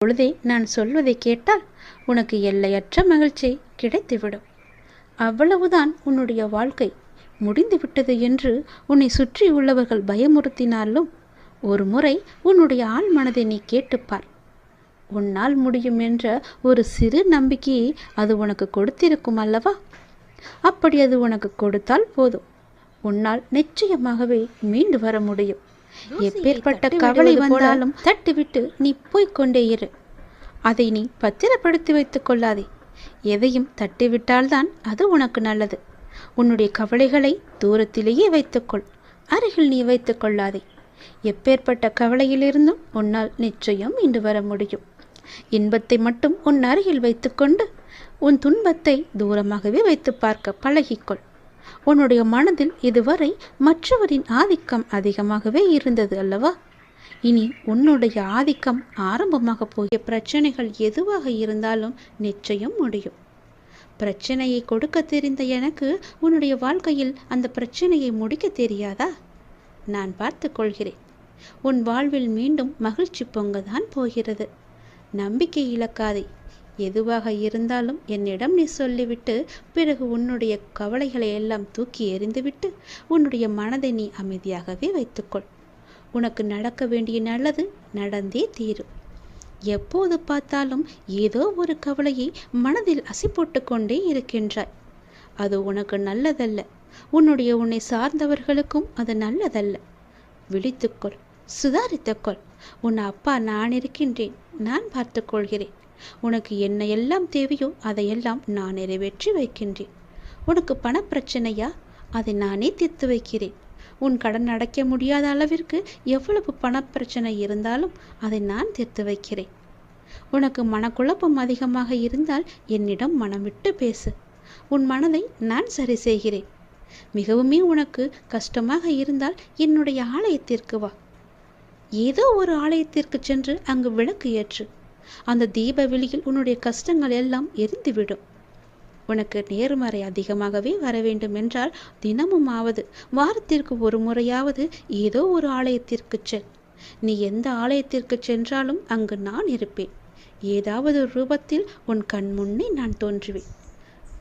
பொழுதே நான் சொல்வதை கேட்டால் உனக்கு எல்லையற்ற மகிழ்ச்சி கிடைத்துவிடும். அவ்வளவுதான் உன்னுடைய வாழ்க்கை முடிந்துவிட்டது என்று உன்னை சுற்றி உள்ளவர்கள் பயமுறுத்தினாலும் ஒரு முறை உன்னுடைய ஆள் மனதை நீ கேட்டுப்பார். உன்னால் முடியும் என்ற ஒரு சிறு நம்பிக்கையை அது உனக்கு கொடுத்திருக்கும் அல்லவா? அப்படி அது உனக்கு கொடுத்தால் போதும், உன்னால் நிச்சயமாகவே மீண்டு வர முடியும். எப்பேற்பட்ட கவலை வந்தாலும் தட்டிவிட்டு நீ போய்கொண்டே இரு. அதை நீ பத்திரப்படுத்தி வைத்துக் கொள்ளாதே. எதையும் தட்டிவிட்டால்தான் அது உனக்கு நல்லது. உன்னுடைய கவலைகளை தூரத்திலேயே வைத்துக்கொள், அருகில் நீ வைத்துக் கொள்ளாதே. எப்பேற்பட்ட கவலையிலிருந்தும் உன்னால் நிச்சயம் மீண்டு வர முடியும். இன்பத்தை மட்டும் உன் அருகில் வைத்துக்கொண்டு உன் துன்பத்தை தூரமாகவே வைத்து பார்க்க பழகிக்கொள். உன்னுடைய மனதில் இதுவரை மற்றவரின் ஆதிக்கம் அதிகமாகவே இருந்தது அல்லவா? இனி உன்னுடைய ஆதிக்கம் ஆரம்பமாக போகிய பிரச்சனைகள் எதுவாக இருந்தாலும் நிச்சயம் முடியும். பிரச்சனையை கொடுக்க தெரிந்த எனக்கு உன்னுடைய வாழ்க்கையில் அந்த பிரச்சனையை முடிக்க தெரியாதா? நான் பார்த்து கொள்கிறேன். உன் வாழ்வில் மீண்டும் மகிழ்ச்சி பொங்கதான் போகிறது. நம்பிக்கை இழக்காதே. எதுவாக இருந்தாலும் என்னிடம் நீ சொல்லிவிட்டு பிறகு உன்னுடைய கவலைகளை எல்லாம் தூக்கி எறிந்துவிட்டு உன்னுடைய மனதை நீ அமைதியாகவே வைத்துக்கொள். உனக்கு நடக்க வேண்டிய நல்லது நடந்தே தீரும். எப்போது பார்த்தாலும் ஏதோ ஒரு கவலையை மனதில் அசி போட்டு கொண்டே இருக்கின்றாய். அது உனக்கு நல்லதல்ல. உன்னை சார்ந்தவர்களுக்கும் அது நல்லதல்ல. விழித்துக்கொள், சுதாரித்துக்கொள். உன் அப்பா நான் இருக்கின்றேன். நான் பார்த்து கொள்கிறேன். உனக்கு என்ன எல்லாம் தேவையோ அதையெல்லாம் நான் நிறைவேற்றி வைக்கின்றேன். உனக்கு பணப்பிரச்சனையா? அதை நானே தீர்த்து வைக்கிறேன். உன் கடன் அடைக்க முடியாத அளவிற்கு எவ்வளவு பணப்பிரச்சனை இருந்தாலும் அதை நான் தீர்த்து வைக்கிறேன். உனக்கு மனக்குழப்பம் அதிகமாக இருந்தால் என்னிடம் மனம் விட்டு பேசு. உன் மனதை நான் சரி செய்கிறேன். மிகவுமே உனக்கு கஷ்டமாக இருந்தால் என்னுடைய ஆலயத்திற்கு வா. ஏதோ ஒரு ஆலயத்திற்கு சென்று அங்கு விளக்கு ஏற்று. அந்த தீப வெளியில் உன்னுடைய கஷ்டங்கள் எல்லாம் எரிந்துவிடும். உனக்கு நேர்மறை அதிகமாகவே வர வேண்டும் என்றால் தினமும் ஆவது வாரத்திற்கு ஒரு முறையாவது ஏதோ ஒரு ஆலயத்திற்கு செல். நீ எந்த ஆலயத்திற்கு சென்றாலும் அங்கு நான் இருப்பேன். ஏதாவது ரூபத்தில் உன் கண் முன்னே நான் தோன்றுவேன்.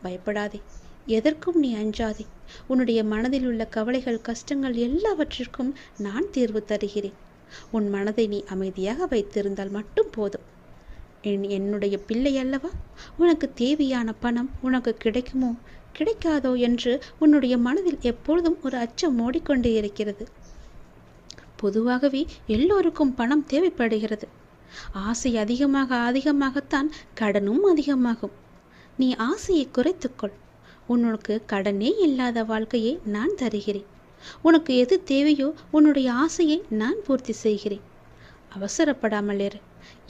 பயப்படாதே, எதற்கும் நீ அஞ்சாதே. உன்னுடைய மனதில் உள்ள கவலைகள் கஷ்டங்கள் எல்லாவற்றிற்கும் நான் தீர்வு தருகிறேன். உன் மனதை நீ அமைதியாக வைத்திருந்தால் மட்டும் போதும். என்னுடைய பிள்ளை அல்லவா? உனக்கு தேவையான பணம் உனக்கு கிடைக்குமோ கிடைக்காதோ என்று உன்னுடைய மனதில் எப்பொழுதும் ஒரு அச்சம் ஓடிக்கொண்டே இருக்கிறது. பொதுவாகவே எல்லோருக்கும் பணம் தேவைப்படுகிறது. ஆசை அதிகமாகத்தான் கடனும் அதிகமாகும். நீ ஆசையை குறைத்துக்கொள். உனக்கு கடனே இல்லாத வாழ்க்கையை நான் தருகிறேன். உனக்கு எது தேவையோ உன்னுடைய ஆசையை நான் பூர்த்தி செய்கிறேன். அவசரப்படாமல் இரு.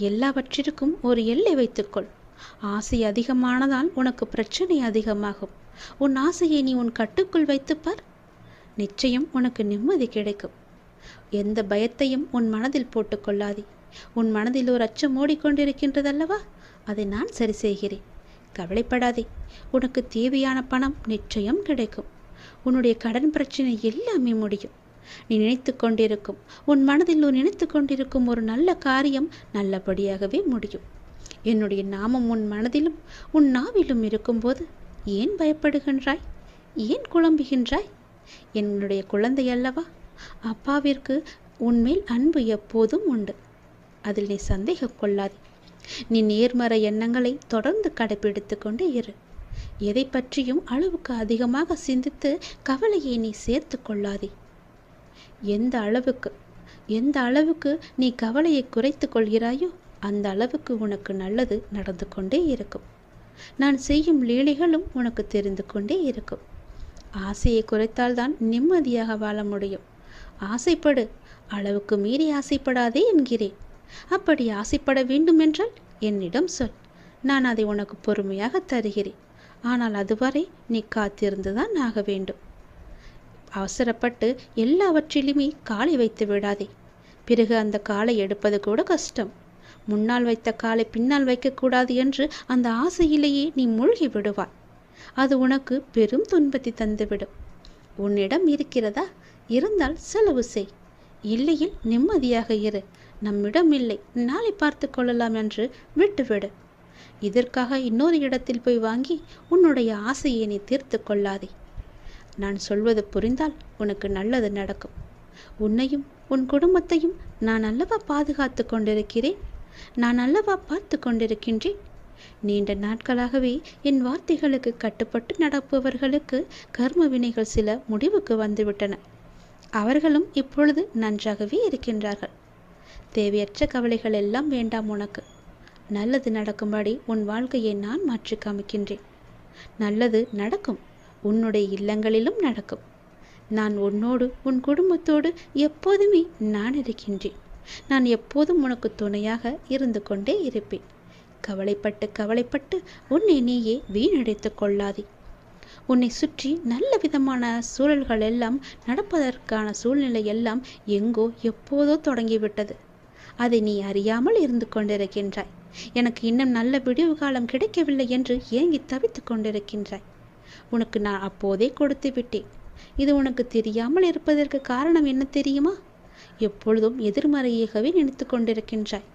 எல்லாவற்றிற்கும் ஒரு எல்லை வைத்துக்கொள். ஆசை அதிகமானதால் உனக்கு பிரச்சனை அதிகமாகும். உன் ஆசையை நீ உன் கட்டுக்குள் வைத்துப்பார். நிச்சயம் உனக்கு நிம்மதி கிடைக்கும். எந்த பயத்தையும் உன் மனதில் போட்டுக்கொள்ளாதே. உன் மனதில் ஒரு அச்சம் ஓடிக்கொண்டிருக்கின்றதல்லவா? அதை நான் சரி செய்கிறேன். கவலைப்படாதே. உனக்கு தேவையான பணம் நிச்சயம் கிடைக்கும். உன்னுடைய கடன் பிரச்சனை எல்லாமே முடியும். நீ நினைத்து கொண்டிருக்கும் உன் மனதில் நினைத்து கொண்டிருக்கும் ஒரு நல்ல காரியம் நல்லபடியாகவே முடியும். என்னுடைய நாமம் உன் மனதிலும் உன் நாவிலும் இருக்கும்போது ஏன் பயப்படுகின்றாய்? ஏன் குழம்புகின்றாய்? என்னுடைய குழந்தை அல்லவா? அப்பாவிற்கு உன்மேல் அன்பு எப்போதும் உண்டு. அதில் நீ சந்தேகம் கொள்ளாதே. நீ நேர்மறை எண்ணங்களை தொடர்ந்து கடைபிடித்து கொண்டே இரு. எதை பற்றியும் அளவுக்கு அதிகமாக சிந்தித்து கவலையை நீ சேர்த்து கொள்ளாதே. எந்த அளவுக்கு நீ கவலையை குறைத்து கொள்கிறாயோ அந்த அளவுக்கு உனக்கு நல்லது நடந்து கொண்டே இருக்கும். நான் செய்யும் லீலைகளும் உனக்கு தெரிந்து கொண்டே இருக்கும். ஆசையை குறைத்தால்தான் நிம்மதியாக வாழ முடியும். ஆசைப்படு, அளவுக்கு மீறி ஆசைப்படாதே என்கிறேன். அப்படி ஆசைப்பட வேண்டும் என்றால் என்னிடம் சொல். நான் அதை உனக்கு பொறுமையாக தருகிறேன். ஆனால் அதுவரை நீ காத்திருந்துதான் ஆக வேண்டும். அவசரப்பட்டு எல்லாவற்றிலுமே காலை வைத்து விடாதே. பிறகு அந்த காலை எடுப்பது கூட கஷ்டம். முன்னால் வைத்த காலை பின்னால் வைக்கக்கூடாது என்று அந்த ஆசையிலேயே நீ மூழ்கி விடுவாய். அது உனக்கு பெரும் துன்பத்தை தந்துவிடும். உன்னிடம் இருக்கிறதா? இருந்தால் செலவு செய். இல்லையில் நிம்மதியாக இரு. நம்மிடம் இல்லை, நாளை பார்த்து கொள்ளலாம் என்று விட்டுவிடு. இதற்காக இன்னொரு இடத்தில் போய் வாங்கி உன்னுடைய ஆசையை நீ தீர்த்து கொள்ளாதே. நான் சொல்வது புரிந்தால் உனக்கு நல்லது நடக்கும். உன்னையும் உன் குடும்பத்தையும் நான் அல்லவா பாதுகாத்து கொண்டிருக்கிறேன், நான் அல்லவா பார்த்து கொண்டிருக்கின்றேன். நீண்ட நாட்களாகவே என் வார்த்தைகளுக்கு கட்டுப்பட்டு நடப்பவர்களுக்கு கர்ம வினைகள் சில முடிவுக்கு வந்துவிட்டன. அவர்களும் இப்பொழுது நன்றாகவே இருக்கின்றார்கள். தேவையற்ற கவலைகள் எல்லாம் வேண்டாம் உனக்கு. நல்லது நடக்கும்படி உன் வாழ்க்கையை நான் மாற்றி காமிக்கின்றேன். நல்லது நடக்கும், உன்னுடைய இல்லங்களிலும் நடக்கும். நான் உன்னோடு உன் குடும்பத்தோடு எப்போதுமே நான் இருக்கின்றேன். நான் எப்போதும் உனக்கு துணையாக இருந்து கொண்டே இருப்பேன். கவலைப்பட்டு கவலைப்பட்டு உன்னை நீயே வீணடித்து கொள்ளாதே. உன்னை சுற்றி நல்ல விதமான சூழல்கள் எல்லாம் நடப்பதற்கான சூழ்நிலை எல்லாம் எங்கோ எப்போதோ தொடங்கிவிட்டது. அதை நீ அறியாமல் இருந்து கொண்டிருக்கின்றாய். எனக்கு இன்னும் நல்ல விடிவு காலம் கிடைக்கவில்லை என்று ஏங்கி தவித்து கொண்டிருக்கின்றாய். உனக்கு நான் அப்போதே கொடுத்து விட்டேன். இது உனக்கு தெரியாமல் இருப்பதற்கு காரணம் என்ன தெரியுமா? எப்பொழுதும் எதிர்மறையாகவே நினைத்து கொண்டிருக்கின்றாய்.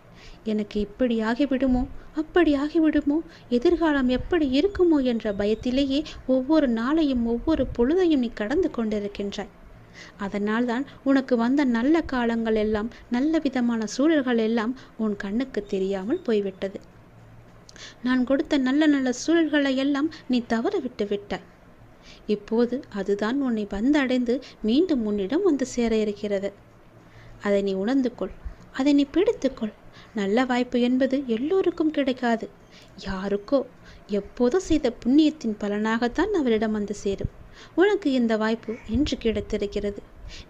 எனக்கு இப்படி ஆகிவிடுமோ, அப்படி ஆகிவிடுமோ, எதிர்காலம் எப்படி இருக்குமோ என்ற பயத்திலேயே ஒவ்வொரு நாளையும் ஒவ்வொரு பொழுதையும் நீ கடந்து கொண்டிருக்கின்றாய். அதனால்தான் உனக்கு வந்த நல்ல காலங்கள் எல்லாம், நல்ல விதமான சூழல்கள் எல்லாம் உன் கண்ணுக்கு தெரியாமல் போய்விட்டது. நான் கொடுத்த நல்ல நல்ல சூழல்களை எல்லாம் நீ தவற விட்டு விட்டாய். இப்போது அதுதான் உன்னை வந்தடைந்து மீண்டும் உன்னிடம் வந்து சேர இருக்கிறது. அதை நீ உணர்ந்து கொள், அதை நீ பிடித்துக்கொள். நல்ல வாய்ப்பு என்பது எல்லோருக்கும் கிடைக்காது. யாருக்கோ எப்போதோ செய்த புண்ணியத்தின் பலனாகத்தான் அவரிடம் வந்து சேரும். உனக்கு இந்த வாய்ப்பு இன்று கிடைத்திருக்கிறது.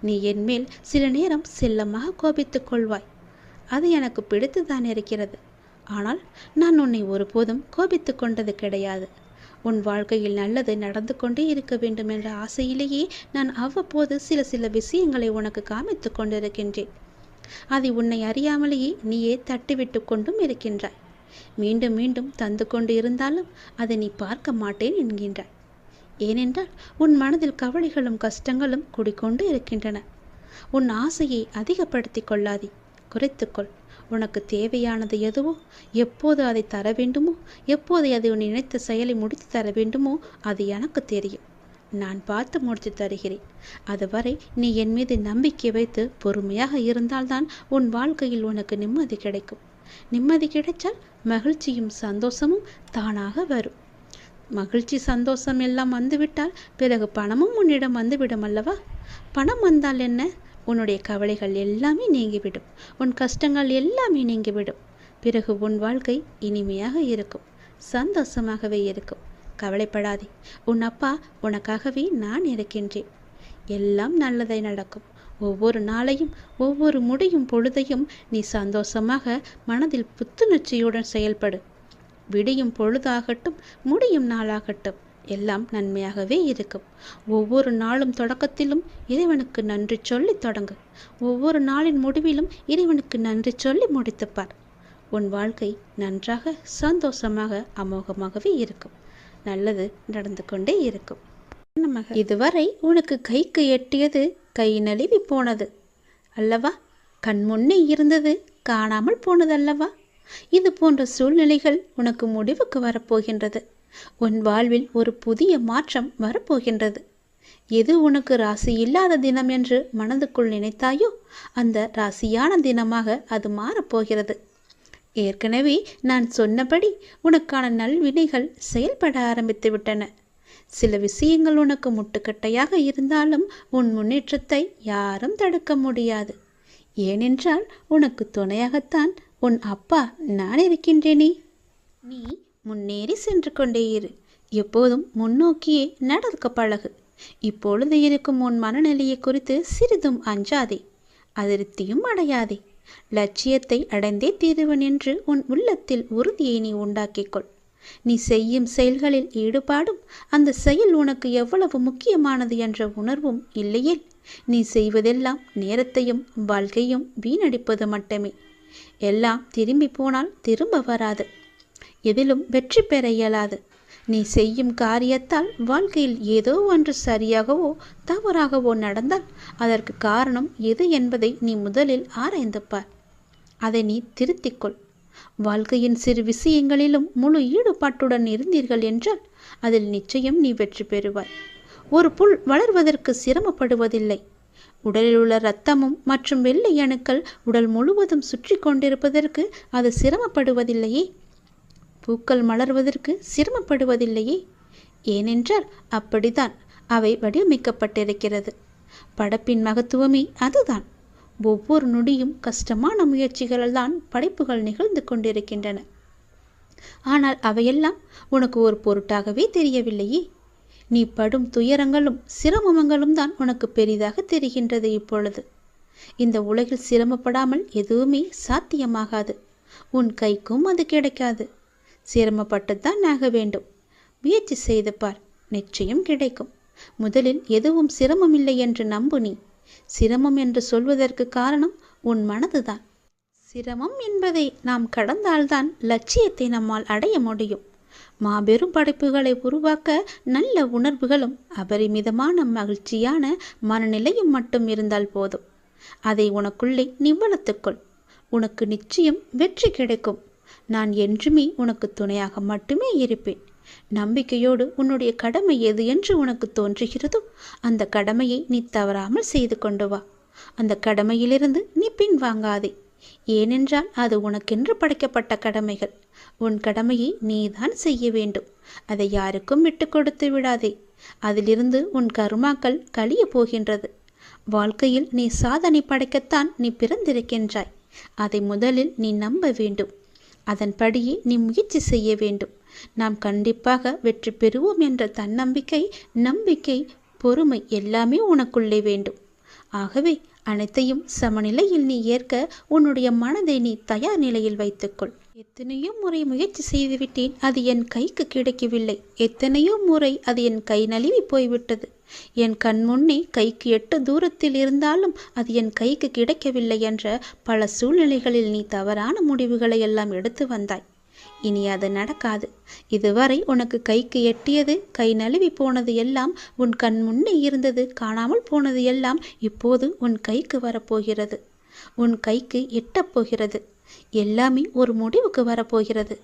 நீ என் மேல் சில நேரம் செல்லமாக கோபித்துக் கொள்வாய். அது எனக்கு பிடித்துதான் இருக்கிறது. ஆனால் நான் உன்னை ஒருபோதும் கோபித்து கொண்டது கிடையாது. உன் வாழ்க்கையில் நல்லது நடந்து கொண்டே இருக்க வேண்டும் என்ற ஆசையிலேயே நான் அவ்வப்போது சில விஷயங்களை உனக்கு காமித்து கொண்டிருக்கின்றேன். அதை உன்னை அறியாமலேயே நீயே தட்டிவிட்டு கொண்டும் இருக்கின்றாய். மீண்டும் மீண்டும் தந்து கொண்டு இருந்தாலும் அதை நீ பார்க்க மாட்டேன் என்கின்றாய். ஏனென்றால் உன் மனதில் கவலைகளும் கஷ்டங்களும் குடிக்கொண்டு இருக்கின்றன. உன் ஆசையை அதிகப்படுத்தி கொள்ளாதே, குறைத்துக்கொள். உனக்கு தேவையானது எதுவோ, எப்போது அதை தர வேண்டுமோ, எப்போது அதை உன் நினைத்த செயலை முடித்து தர வேண்டுமோ அது எனக்கு தெரியும். நான் பார்த்து முடித்து தருகிறேன். அதுவரை நீ என் மீது நம்பிக்கை வைத்து பொறுமையாக இருந்தால்தான் உன் வாழ்க்கையில் உனக்கு நிம்மதி கிடைக்கும். நிம்மதி கிடைத்தால் மகிழ்ச்சியும் சந்தோஷமும் தானாக வரும். மகிழ்ச்சி சந்தோஷம் எல்லாம் வந்துவிட்டால் பிறகு பணமும் உன்னிடம் வந்துவிடும் அல்லவா? பணம் வந்தால் என்ன? உன்னுடைய கவலைகள் எல்லாமே நீங்கிவிடும், உன் கஷ்டங்கள் எல்லாமே நீங்கிவிடும். பிறகு உன் வாழ்க்கை இனிமையாக இருக்கும், சந்தோஷமாகவே இருக்கும். கவலைப்படாதே, உன் அப்பா உனக்காகவே நான் இருக்கின்றேன். எல்லாம் நல்லதை நடக்கும். ஒவ்வொரு நாளையும் ஒவ்வொரு முடியும் பொழுதையும் நீ சந்தோஷமாக மனதில் புத்துணர்ச்சியுடன் செயல்படு. விடியும் பொழுதாகட்டும், முடியும் நாளாகட்டும், எல்லாம் நன்மையாகவே இருக்கும். ஒவ்வொரு நாளும் தொடக்கத்திலும் இறைவனுக்கு நன்றி சொல்லி தொடங்கு. ஒவ்வொரு நாளின் முடிவிலும் இறைவனுக்கு நன்றி சொல்லி முடித்துப்பார். உன் வாழ்க்கை நன்றாக சந்தோஷமாக அமோகமாகவே இருக்கும். நல்லது நடந்து கொண்டே இருக்கும். இதுவரை உனக்கு கைக்கு எட்டியது கை நழுவி போனது அல்லவா? கண் முன்னே இருந்தது காணாமல் போனது அல்லவா? இது போன்ற சூழ்நிலைகள் உனக்கு முடிவுக்கு வரப்போகின்றது. உன் வாழ்வில் ஒரு புதிய மாற்றம் வரப்போகின்றது. எது உனக்கு ராசி இல்லாத தினம் என்று மனதுக்குள் நினைத்தாயோ அந்த ராசியான தினமாக அது மாறப்போகிறது. ஏற்கனவே நான் சொன்னபடி உனக்கான நல்வினைகள் செயல்பட ஆரம்பித்து விட்டன. சில விஷயங்கள் உனக்கு முட்டுக்கட்டையாக இருந்தாலும் உன் முன்னேற்றத்தை யாரும் தடுக்க முடியாது. ஏனென்றால் உனக்கு துணையாகத்தான் உன் அப்பா நான் இருக்கின்றேனே. நீ முன்னேறி சென்று கொண்டே இரு. எப்போதும் முன்னோக்கியே நடக்க பழகு. இப்பொழுது இருக்கும் உன் மனநிலையை குறித்து சிறிதும் அஞ்சாதே, அதிருப்தியும் அடையாதே. லட்சியத்தை அடைந்தே தீருவன் என்று உன் உள்ளத்தில் உறுதியை நீ உண்டாக்கிக்கொள். நீ செய்யும் செயல்களில் ஈடுபாடும் அந்த செயல் உனக்கு எவ்வளவு முக்கியமானது என்ற உணர்வும் இல்லையேல் நீ செய்வதெல்லாம் நேரத்தையும் வாழ்க்கையும் வீணடிப்பது மட்டுமே. எல்லாம் திரும்பி போனால் திரும்ப வராது. எதிலும் வெற்றி பெற இயலாது. நீ செய்யும் காரியத்தால் வாழ்க்கையில் ஏதோ ஒன்று சரியாகவோ தவறாகவோ நடந்தால் அதற்கு காரணம் எது என்பதை நீ முதலில் ஆராய்ந்து பார். அதை நீ திருத்திக்கொள். வாழ்க்கையின் சிறு விஷயங்களிலும் முழு ஈடுபாட்டுடன் இருந்தீர்கள் என்றால் அதில் நிச்சயம் நீ வெற்றி பெறுவாய். ஒரு புல் வளர்வதற்கு சிரமப்படுவதில்லை. உடலில் உள்ள இரத்தமும் மற்றும் வெள்ளை அணுக்கள் உடல் முழுவதும் சுற்றி கொண்டிருப்பதற்கு அது சிரமப்படுவதில்லையே. பூக்கள் மலர்வதற்கு சிரமப்படுவதில்லையே. ஏனென்றால் அப்படித்தான் அவை வடிவமைக்கப்பட்டிருக்கிறது. படைப்பின் மகத்துவமே அதுதான். ஒவ்வொரு நொடியும் கஷ்டமான முயற்சிகளால் தான் படைப்புகள் நிகழ்ந்து கொண்டிருக்கின்றன. ஆனால் அவையெல்லாம் உனக்கு ஒரு பொருட்டாகவே தெரியவில்லையே. நீ படும் துயரங்களும் சிரமங்களும் தான் உனக்கு பெரிதாக தெரிகின்றது. இப்பொழுது இந்த உலகில் சிரமப்படாமல் எதுவுமே சாத்தியமாகாது. உன் கைக்கும் அது கிடைக்காது. சிரமப்பட்டுத்தான் ஆக வேண்டும். முயற்சி செய்து பார், நிச்சயம் கிடைக்கும். முதலில் எதுவும் சிரமமில்லை என்று நம்பு. நீ சிரமம் என்று சொல்வதற்கு காரணம் உன் மனதுதான். சிரமம் என்பதை நாம் கடந்தால்தான் லட்சியத்தை நம்மால் அடைய முடியும். மாபெரும் படைப்புகளை உருவாக்க நல்ல உணர்வுகளும் அபரிமிதமான மகிழ்ச்சியான மனநிலையும் மட்டும் இருந்தால் போதும். அதை உனக்குள்ளே நீ வளர்த்துக்கொள். உனக்கு நிச்சயம் வெற்றி கிடைக்கும். நான் என்றுமே உனக்கு துணையாக மட்டுமே இருப்பேன். நம்பிக்கையோடு உன்னுடைய கடமை எது என்று உனக்கு தோன்றுகிறதோ அந்த கடமையை நீ தவறாமல் செய்து கொண்டு வா. அந்த கடமையிலிருந்து நீ பின்வாங்காதே. ஏனென்றால் அது உனக்கென்று படைக்கப்பட்ட கடமைகள். உன் கடமையை நீதான் செய்ய வேண்டும். அதை யாருக்கும் விட்டு கொடுத்து விடாதே. அதிலிருந்து உன் கர்மாக்கள் கழிய போகின்றது. வாழ்க்கையில் நீ சாதனை படைக்கத்தான் நீ பிறந்திருக்கின்றாய். அதை முதலில் நீ நம்ப வேண்டும். அதன்படியே நீ முயற்சி செய்ய வேண்டும். நாம் கண்டிப்பாக வெற்றி பெறுவோம் என்ற தன்னம்பிக்கை, நம்பிக்கை, பொறுமை எல்லாமே உனக்குள்ளே வேண்டும். ஆகவே அனைத்தையும் சமநிலையில் நீ ஏற்க உன்னுடைய மனதை நீ தயார் நிலையில் வைத்துக்கொள். எத்தனையோ முறை முயற்சி செய்துவிட்டேன், அது என் கைக்கு கிடைக்கவில்லை. எத்தனையோ முறை அது என் கை நழுவி போய்விட்டது. என் கண் முன்னே கைக்கு எட்டு தூரத்தில் இருந்தாலும் அது என் கைக்கு கிடைக்கவில்லை என்ற பல சூழ்நிலைகளில் நீ தவறான முடிவுகளை எல்லாம் எடுத்து வந்தாய். இனி அது நடக்காது. இதுவரை உனக்கு கைக்கு எட்டியது, கை நழுவி போனது எல்லாம், உன் கண் முன்னே இருந்தது, காணாமல் போனது எல்லாம் இப்போது உன் கைக்கு வரப்போகிறது. உன் கைக்கு எட்டப்போகிறது. எல்லாமே ஒரு முடிவுக்கு வரப்போகிறது.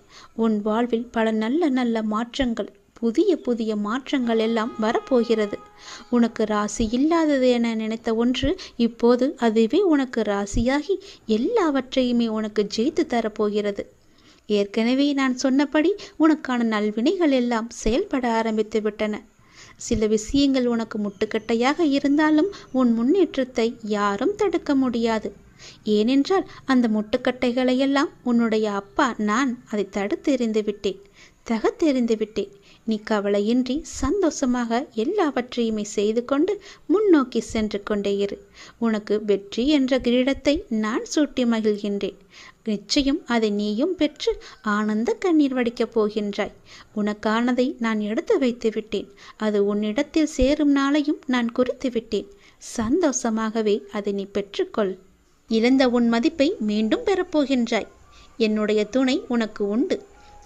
உன் வாழ்வில் பல நல்ல நல்ல மாற்றங்கள், புதிய புதிய மாற்றங்கள் எல்லாம் வரப்போகிறது. உனக்கு ராசி இல்லாதது என நினைத்த ஒன்று இப்போது அதுவே உனக்கு ராசியாகி எல்லாவற்றையுமே உனக்கு ஜெயித்து தரப்போகிறது. ஏற்கனவே நான் சொன்னபடி உனக்கான நல்வினைகள் எல்லாம் செயல்பட ஆரம்பித்து விட்டன. சில விஷயங்கள் உனக்கு முட்டுக்கட்டையாக இருந்தாலும் உன் முன்னேற்றத்தை யாரும் தடுக்க முடியாது. ஏனென்றால் அந்த முட்டுக்கட்டைகளையெல்லாம் உன்னுடைய அப்பா நான் அதை தடுத்தெறிந்து விட்டேன், தகத்தெறிந்து விட்டேன். நீ கவலையின்றி சந்தோஷமாக எல்லாவற்றையுமே செய்து கொண்டு முன்னோக்கி சென்று கொண்டே இரு. உனக்கு வெற்றி என்ற கிரீடத்தை நான் சூட்டி மகிழ்கின்றேன். நிச்சயம் அதை நீயும் பெற்று ஆனந்த கண்ணீர் வடிக்கப் போகின்றாய். உனக்கானதை நான் எடுத்து வைத்து விட்டேன். அது உன்னிடத்தில் சேரும் நாளையும் நான் குறித்து விட்டேன். சந்தோஷமாகவே அதை நீ பெற்றுக்கொள். இழந்த உன் மதிப்பை மீண்டும் பெறப்போகின்றாய். என்னுடைய துணை உனக்கு உண்டு.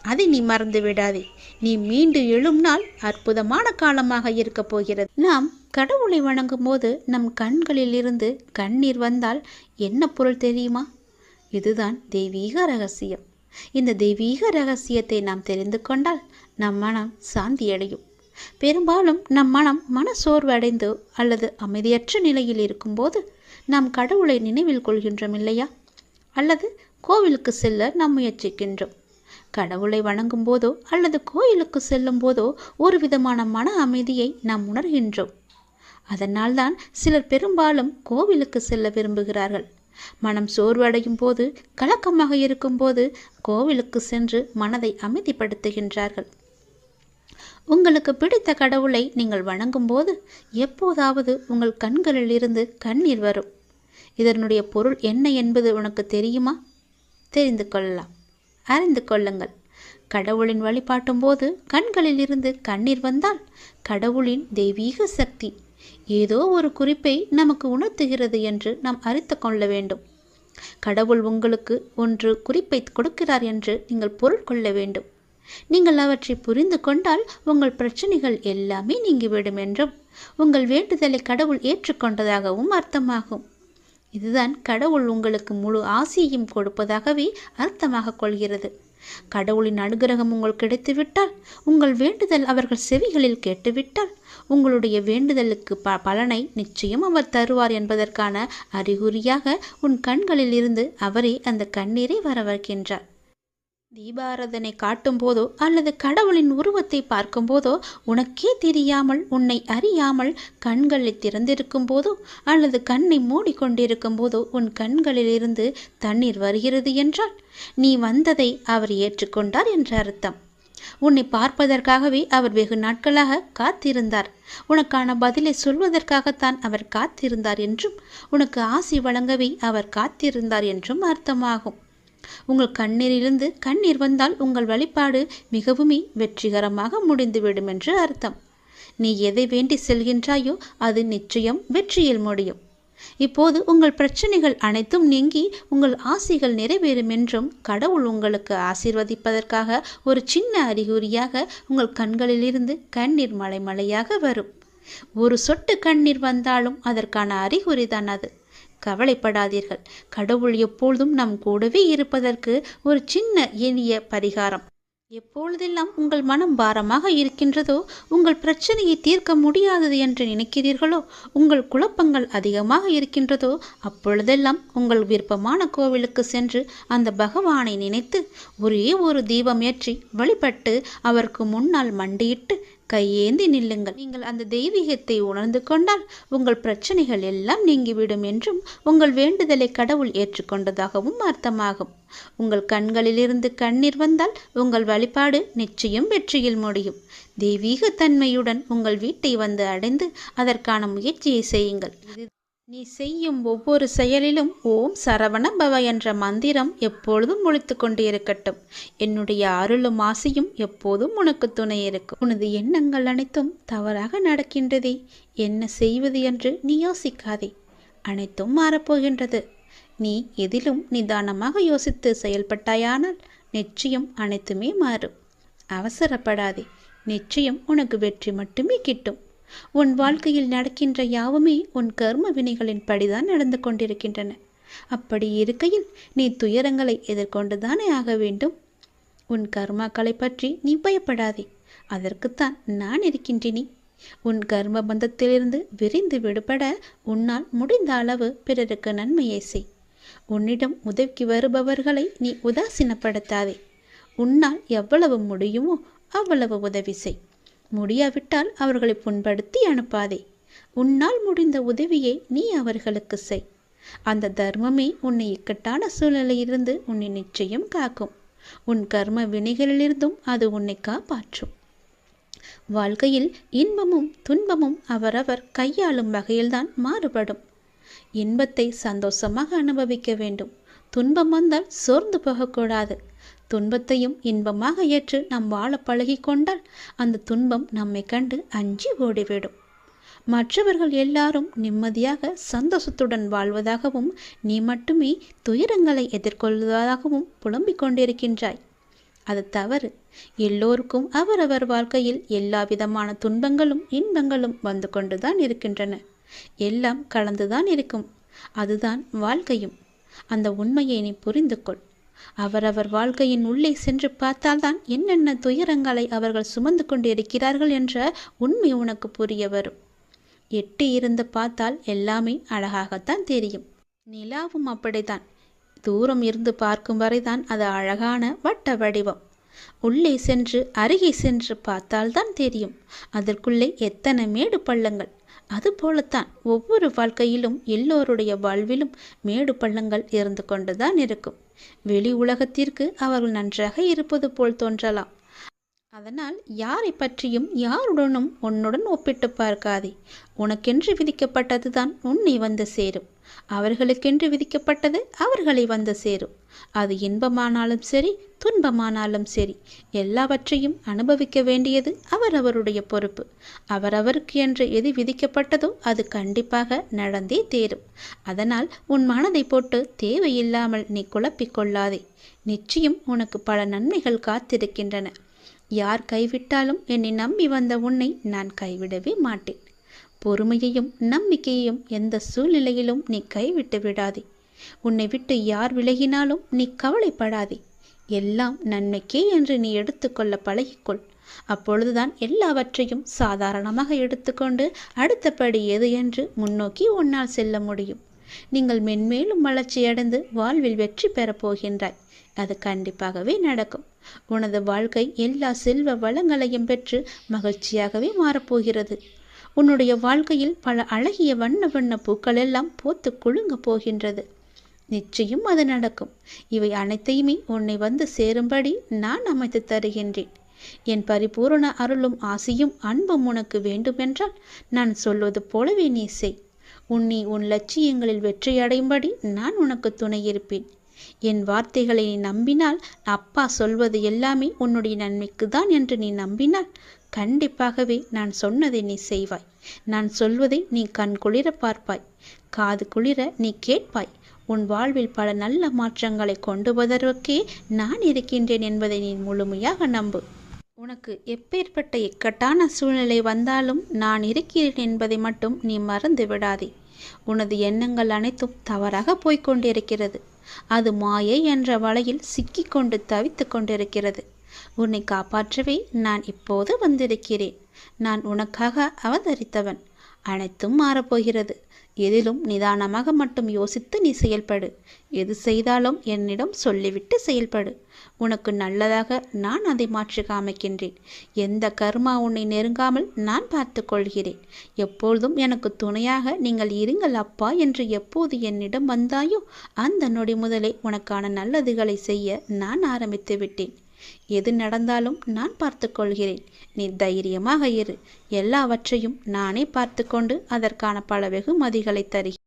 அதை நீ மறந்து விடாதே. நீ மீண்டு எழும் நாள் அற்புதமான காலமாக இருக்கப் போகிறது. நாம் கடவுளை வணங்கும் போது நம் கண்களில் இருந்து கண்ணீர் வந்தால் என்ன பொருள் தெரியுமா? இதுதான் தெய்வீக ரகசியம். இந்த தெய்வீக ரகசியத்தை நாம் தெரிந்து கொண்டால் நம் மனம் சாந்தியடையும். பெரும்பாலும் நம் மனம் மனசோர்வடைந்து அல்லது அமைதியற்ற நிலையில் இருக்கும்போது நாம் கடவுளை நினைவில் கொள்கின்றோம் இல்லையா? அல்லது கோவிலுக்கு செல்ல நாம் முயற்சிக்கின்றோம். கடவுளை வணங்கும் போதோ அல்லது கோயிலுக்கு செல்லும் போதோ ஒரு விதமான மன அமைதியை நாம் உணர்கின்றோம். அதனால்தான் சிலர் பெரும்பாலும் கோவிலுக்கு செல்ல விரும்புகிறார்கள். மனம் சோர்வடையும் போது, கலக்கமாக இருக்கும்போது கோவிலுக்கு சென்று மனதை அமைதிப்படுத்துகின்றார்கள். உங்களுக்கு பிடித்த கடவுளை நீங்கள் வணங்கும் போது எப்போதாவது உங்கள் கண்களில் இருந்து கண்ணீர் வரும். இதனுடைய பொருள் என்ன என்பது உனக்கு தெரியுமா? தெரிந்து கொள்ளலாம், அறிந்து கொள்ளுங்கள். கடவுளின் வழிபாட்டும் போது கண்களில் இருந்து கண்ணீர் வந்தால் கடவுளின் தெய்வீக சக்தி ஏதோ ஒரு குறிப்பை நமக்கு உணர்த்துகிறது என்று நாம் அறிந்து கொள்ள வேண்டும். கடவுள் உங்களுக்கு ஒன்று குறிப்பை கொடுக்கிறார் என்று நீங்கள் பொருள் கொள்ள வேண்டும். நீங்கள் அவற்றை புரிந்து கொண்டால் உங்கள் பிரச்சனைகள் எல்லாமே நீங்கிவிடும் என்றும் உங்கள் வேண்டுதலை கடவுள் ஏற்றுக்கொண்டதாகவும் அர்த்தமாகும். இதுதான் கடவுள் உங்களுக்கு முழு ஆசியையும் கொடுப்பதாகவே அர்த்தமாக கொள்கிறது. கடவுளின் அனுகிரகம் உங்களுக்கு கிடைத்துவிட்டால், உங்கள் வேண்டுதல் அவர்கள் செவிகளில் கேட்டுவிட்டால், உங்களுடைய வேண்டுதலுக்கு பலனை நிச்சயம் அவர் தருவார் என்பதற்கான அறிகுறியாக உன் கண்களில் இருந்து அவரே அந்த கண்ணீரை வரவழைக்கின்றார். தீபாராதனை காட்டும் போதோ அல்லது கடவுளின் உருவத்தை பார்க்கும் போதோ உனக்கே தெரியாமல், உன்னை அறியாமல் கண்களை திறந்திருக்கும் போதோ அல்லது கண்ணை மூடிக்கொண்டிருக்கும் போதோ உன் கண்களில் இருந்து தண்ணீர் வருகிறது என்றால் நீ வந்ததை அவர் ஏற்றுக்கொண்டார் என்ற அர்த்தம். உன்னை பார்ப்பதற்காகவே அவர் வெகு நாட்களாக காத்திருந்தார். உனக்கான பதிலை சொல்வதற்காகத்தான் அவர் காத்திருந்தார் என்றும், உனக்கு ஆசி வழங்கவே அவர் காத்திருந்தார் என்றும் அர்த்தமாகும். உங்கள் கண்ணீரிலிருந்து கண்ணீர் வந்தால் உங்கள் வழிபாடு மிகவுமே வெற்றிகரமாக முடிந்துவிடும் என்று அர்த்தம். நீ எதை வேண்டி செல்கின்றாயோ அது நிச்சயம் வெற்றியில் முடியும். இப்போது உங்கள் பிரச்சனைகள் அனைத்தும் நீங்கி உங்கள் ஆசைகள் நிறைவேறும் என்றும், கடவுள் உங்களுக்கு ஆசீர்வதிப்பதற்காக ஒரு சின்ன அறிகுறியாக உங்கள் கண்களிலிருந்து கண்ணீர் மலை மலையாக வரும். ஒரு சொட்டு கண்ணீர் வந்தாலும் அதற்கான அறிகுறிதான் அது. கவலைப்படாதீர்கள். கடவுள் எப்பொழுதும் நம் கூடவே இருப்பதற்கு ஒரு சின்ன எளிய பரிகாரம். எப்பொழுதெல்லாம் உங்கள் மனம் பாரமாக இருக்கின்றதோ, உங்கள் பிரச்சனையை தீர்க்க முடியாதது என்று நினைக்கிறீர்களோ, உங்கள் குழப்பங்கள் அதிகமாக இருக்கின்றதோ, அப்பொழுதெல்லாம் உங்கள் விருப்பமான கோவிலுக்கு சென்று அந்த பகவானை நினைத்து ஒரே ஒரு தீபம் ஏற்றி வழிபட்டு அவருக்கு முன்னால் மண்டியிட்டு கையேந்தி நில்லுங்கள். நீங்கள் அந்த தெய்வீகத்தை உணர்ந்து கொண்டால் உங்கள் பிரச்சனைகள் எல்லாம் நீங்கிவிடும் என்றும், உங்கள் வேண்டுதலை கடவுள் ஏற்றுக்கொண்டதாகவும் அர்த்தமாகும். உங்கள் கண்களிலிருந்து கண்ணீர் வந்தால் உங்கள் வழிபாடு நிச்சயம் வெற்றியில் முடியும். தெய்வீக தன்மையுடன் உங்கள் வீட்டை வந்து அடைந்து அதற்கான முயற்சியை செய்யுங்கள். நீ செய்யும் ஒவ்வொரு செயலிலும் ஓம் சரவண பவ என்ற மந்திரம் எப்பொழுதும் ஒலித்து கொண்டே இருக்கட்டும். என்னுடைய அருளும் ஆசையும் எப்போதும் உனக்கு துணை இருக்கும். உனது எண்ணங்கள் அனைத்தும் தவறாக நடக்கின்றதே, என்ன செய்வது என்று நீ யோசிக்காதே. அனைத்தும் மாறப்போகின்றது. நீ எதிலும் நிதானமாக யோசித்து செயல்பட்டாயானால் நிச்சயம் அனைத்துமே மாறும். அவசரப்படாதே. நிச்சயம் உனக்கு வெற்றி மட்டுமே கிட்டும். உன் வாழ்க்கையில் நடக்கின்ற யாவுமே உன் கர்ம வினைகளின் படிதான் நடந்து கொண்டிருக்கின்றன. அப்படி இருக்கையில் நீ துயரங்களை எதிர்கொண்டுதானே ஆக வேண்டும். உன் கர்மாக்களை பற்றி நீ பயப்படாதே. அதற்குத்தான் நான் இருக்கின்றேனே. உன் கர்ம பந்தத்திலிருந்து விரிந்து விடுபட உன்னால் முடிந்த அளவு பிறருக்கு நன்மையை செய். உன்னிடம் உதவிக்கு வருபவர்களை நீ உதாசீனப்படுத்தாதே. உன்னால் எவ்வளவு முடியுமோ அவ்வளவு உதவி செய். முடியாவிட்டால் அவர்களை புண்படுத்தி அனுப்பாதே. உன்னால் முடிந்த உதவியை நீ அவர்களுக்கு செய். அந்த தர்மமே உன்னை இக்கட்டான சூழ்நிலையிலிருந்து உன்னை நிச்சயம் காக்கும். உன் கர்ம வினைகளிலிருந்தும் அது உன்னை காப்பாற்றும். வாழ்க்கையில் இன்பமும் துன்பமும் அவரவர் கையாளும் வகையில்தான் மாறுபடும். இன்பத்தை சந்தோஷமாக அனுபவிக்க வேண்டும். துன்பம் வந்தால் சோர்ந்து போகக்கூடாது. துன்பத்தையும் இன்பமாக ஏற்று நாம் வாழ பழகி கொண்டால் அந்த துன்பம் நம்மை கண்டு அஞ்சி ஓடிவிடும். மற்றவர்கள் எல்லாரும் நிம்மதியாக சந்தோஷத்துடன் வாழ்வதாகவும் நீ மட்டுமே துயரங்களை எதிர்கொள்வதாகவும் புலம்பிக் கொண்டிருக்கின்றாய். அது தவறு. எல்லோருக்கும் அவரவர் வாழ்க்கையில் எல்லா விதமான துன்பங்களும் இன்பங்களும் வந்து கொண்டுதான் இருக்கின்றன. எல்லாம் கலந்துதான் இருக்கும். அதுதான் வாழ்க்கையும். அந்த உண்மையை நீ புரிந்து கொள். அவரவர் வாழ்க்கையின் உள்ளே சென்று பார்த்தால்தான் என்னென்ன துயரங்களை அவர்கள் சுமந்து கொண்டு இருக்கிறார்கள் என்ற உண்மை உனக்கு புரிய வரும். எட்டி இருந்து பார்த்தால் எல்லாமே அழகாகத்தான் தெரியும். நிலாவும் அப்படித்தான். தூரம் இருந்து பார்க்கும் வரைதான் அது அழகான வட்ட வடிவம். உள்ளே சென்று அருகே சென்று பார்த்தால்தான் தெரியும் அதற்குள்ளே எத்தனை மேடு பள்ளங்கள். அதுபோலத்தான் ஒவ்வொரு வாழ்க்கையிலும் எல்லோருடைய வாழ்விலும் மேடு பள்ளங்கள் இருந்து கொண்டுதான் இருக்கும். வெளி உலகத்திற்கு அவர்கள் நன்றாக இருப்பது போல் தோன்றலாம். அதனால் யாரை பற்றியும் யாருடனும் உன்னுடன் ஒப்பிட்டு பார்க்காதே. உனக்கென்று விதிக்கப்பட்டதுதான் உன்னை வந்து சேரும். அவர்களுக்கென்று விதிக்கப்பட்டது அவர்களை வந்து சேரும். அது இன்பமானாலும் சரி துன்பமானாலும் சரி எல்லாவற்றையும் அனுபவிக்க வேண்டியது அவரவருடைய பொறுப்பு. அவரவருக்கு என்று எது விதிக்கப்பட்டதோ அது கண்டிப்பாக நடந்தே தேரும். அதனால் உன் மனதை போட்டு தேவையில்லாமல் நீ குழப்பிக்கொள்ளாதே. நிச்சயம் உனக்கு பல நன்மைகள் காத்திருக்கின்றன. யார் கைவிட்டாலும் என்னை நம்பி வந்த உன்னை நான் கைவிடவே மாட்டேன். பொறுமையையும் நம்பிக்கையையும் எந்த சூழ்நிலையிலும் நீ கைவிட்டு விடாதே. உன்னை விட்டு யார் விலகினாலும் நீ கவலைப்படாதே. எல்லாம் நன்மைக்கே என்று நீ எடுத்துக்கொள்ள பழகிக்கொள். அப்பொழுதுதான் எல்லாவற்றையும் சாதாரணமாக எடுத்துக்கொண்டு அடுத்தபடி எது என்று முன்னோக்கி உன்னால் செல்ல முடியும். நீங்கள் மென்மேலும் வளர்ச்சியடைந்து வாழ்வில் வெற்றி பெறப் போகின்றாய். அது கண்டிப்பாகவே நடக்கும். உனது வாழ்க்கை எல்லா செல்வ வளங்களையும் பெற்று மகிழ்ச்சியாகவே மாறப்போகிறது. உன்னுடைய வாழ்க்கையில் பல அழகிய வண்ண வண்ண பூக்கள் எல்லாம் பூத்து குலுங்க போகின்றது. நிச்சயம் அது நடக்கும். இவை அனைத்தையுமே உன்னை வந்து சேரும்படி நான் அமைத்து தருகின்றேன். என் பரிபூரண அருளும் ஆசியும் அன்பும் உனக்கு வேண்டுமென்றால் நான் சொல்வது போலவே நீ செய். உன் லட்சியங்களில் வெற்றியடையும்படி நான் உனக்கு துணையிருப்பேன். என் வார்த்தைகளை நீ நம்பினால், அப்பா சொல்வது எல்லாமே உன்னுடைய நன்மைக்கு தான் என்று நீ நம்பினால், கண்டிப்பாகவே நான் சொன்னதை நீ செய்வாய். நான் சொல்வதை நீ கண் குளிர பார்ப்பாய், காது குளிர நீ கேட்பாய். உன் வாழ்வில் பல நல்ல மாற்றங்களை கொண்டு வருவதற்கே நான் இருக்கின்றேன் என்பதை நீ முழுமையாக நம்பு. உனக்கு எப்பேற்பட்ட இக்கட்டான சூழ்நிலை வந்தாலும் நான் இருக்கிறேன் என்பதை மட்டும் நீ மறந்து விடாதே. உனது எண்ணங்கள் அனைத்தும் தவறாக போய்கொண்டிருக்கிறது. அது மாயை என்ற வலையில் சிக்கிக்கொண்டு தவித்து கொண்டிருக்கிறது. உன்னை காப்பாற்றவே நான் இப்போது வந்திருக்கிறேன். நான் உனக்காக அவதரித்தவன். அனைத்தும் மாறப்போகிறது. எதிலும் நிதானமாக மட்டும் யோசித்து நீ செயல்படு. எது செய்தாலும் என்னிடம் சொல்லிவிட்டு செயல்படு. உனக்கு நல்லதாக நான் அதை மாற்றி காமிக்கின்றேன். எந்த கர்மா உன்னை நெருங்காமல் நான் பார்த்து கொள்கிறேன். எப்பொழுதும் எனக்கு துணையாக நீங்கள் இருங்கள் அப்பா என்று எப்போது என்னிடம் வந்தாயோ அந்த நொடி முதலே உனக்கான நல்லதுகளை செய்ய நான் ஆரம்பித்து விட்டேன். எது நடந்தாலும் நான் பார்த்து கொள்கிறேன். நீ தைரியமாக இரு. எல்லாவற்றையும் நானே பார்த்து கொண்டு அதற்கான பல வெகுமதிகளை தருகிறேன்.